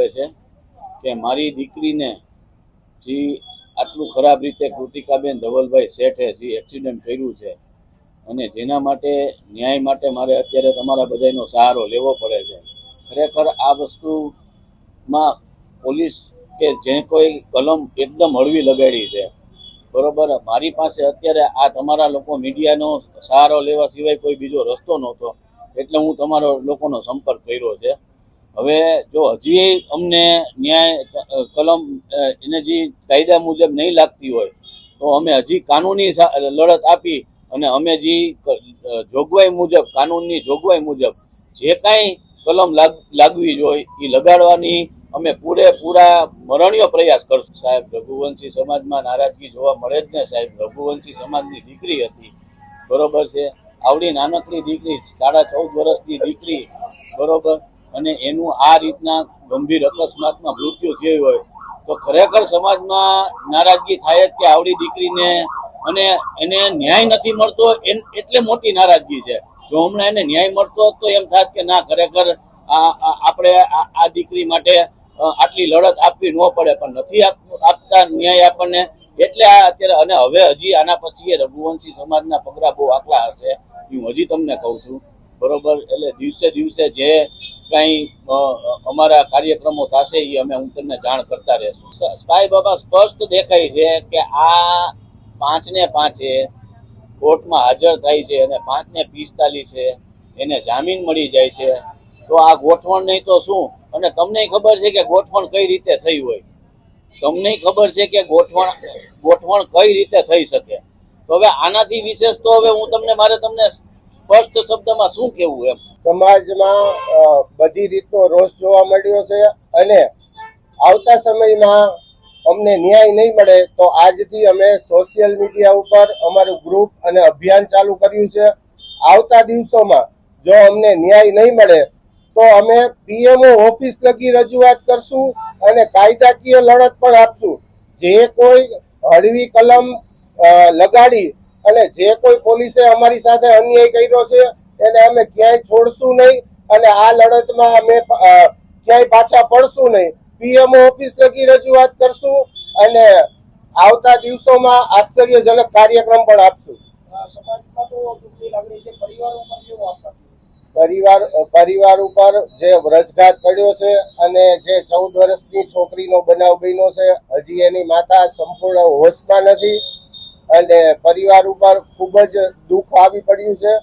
પડે છે કે મારી દીકરીને જે આટલું ખરાબ રીતે કૃતિકાબેન ધવલભાઈ શેઠે જે એક્સિડન્ટ કર્યું છે અને જેના માટે ન્યાય માટે મારે અત્યારે તમારા બધાનો સહારો લેવો પડે છે. ખરેખર આ વસ્તુમાં પોલીસ કે જે કોઈ કલમ એકદમ હળવી લગાડી છે, બરોબર. મારી પાસે અત્યારે આ તમારા લોકો મીડિયાનો સહારો લેવા સિવાય કોઈ બીજો રસ્તો નહોતો, એટલે હું તમારો લોકોનો સંપર્ક કર્યો છે. હવે જો હજી અમને ન્યાય કલમ એને જે કાયદા મુજબ નહીં લાગતી હોય તો અમે હજી કાનૂની લડત આપી અને અમે જે જોગવાઈ મુજબ, કાનૂનની જોગવાઈ મુજબ જે કાંઈ કલમ લાગવી જોઈએ એ લગાડવાની અમે પૂરેપૂરા મરણીય પ્રયાસ કરશું. સાહેબ, રઘુવંશી સમાજમાં નારાજગી જોવા મળે જ ને સાહેબ. રઘુવંશી સમાજની દીકરી હતી, બરોબર છે. આવડી નાનકડી દીકરી, 14.5 વર્ષની દીકરી, બરોબર. અને એનું આ રીતના ગંભીર અકસ્માતમાં મૃત્યુ થયું હોય તો ખરેખર સમાજમાં નારાજગી થાય જ કે આવડી દીકરીને અને એને ન્યાય નથી મળતો, એટલે મોટી નારાજગી છે. જો હમણાં એને ન્યાય મળતો તો એમ થાત કે ના, ખરેખર આપણે આ દીકરી માટે આટલી લડત આપવી ન પડે, પણ નથી આપતા ન્યાય આપણને, એટલે આ અત્યારે. અને હવે હજી આના પછી રઘુવંશી સમાજના પગલા બહુ આકલા હશે, હું હજી તમને કહું છું, બરોબર. એટલે દિવસે દિવસે જે કંઈ અમારા કાર્યક્રમો થશે એ હું તમને જાણ કરતા રહેશું. સ્પાય બાબા સ્પષ્ટ દેખાય છે કે આ 5 ને 5 કોર્ટમાં હાજર થાય છે અને 5 ને 45 એને જામીન મળી જાય છે. તો આ ગોઠવણ નહીં તો શું? અને તમને ખબર છે કે ગોઠવણ કઈ રીતે થઈ હોય, તમને ખબર છે કે ગોઠવણ કઈ રીતે થઈ શકે. તો હવે આનાથી વિશેષ તો હવે મારે તમને સ્પષ્ટ શબ્દમાં શું કહેવું એમ. સમાજમાં બધી રીતનો રોષ જોવા મળ્યો છે અને આવતા સમયમાં અમને ન્યાય નહીં મળે તો આજથી અમે સોશિયલ મીડિયા ઉપર અમારું ગ્રુપ અને અભિયાન ચાલુ કર્યું છે. આવતા દિવસોમાં જો અમને ન્યાય નહીં મળે તો અમે પીએમઓ ઓફિસ લગી રજૂઆત કરશું અને કાયદાકીય લડત પણ આપશું. જે કોઈ હળવી કલમ લગાડી અને જે કોઈ પોલીસે અમારી સાથે અન્યાય કર્યો છે એને અમે ક્યાંય છોડશું નહીં અને આ લડતમાં અમે ક્યાંય પાછા પડશું નહીં. પીએમઓ ઓફિસ લગી રજૂઆત કરશું અને આવતા દિવસોમાં આશ્ચર્યજનક કાર્યક્રમ પણ આપશું. પરિવાર ઉપર જે વ્રજઘાત પડ્યો છે અને જે 14 વર્ષની છોકરીનો બનાવ બન્યો છે, હજી એની માતા સંપૂર્ણ હોશમાં નથી અને પરિવાર ઉપર ખૂબ જ દુઃખ આવી પડ્યું છે.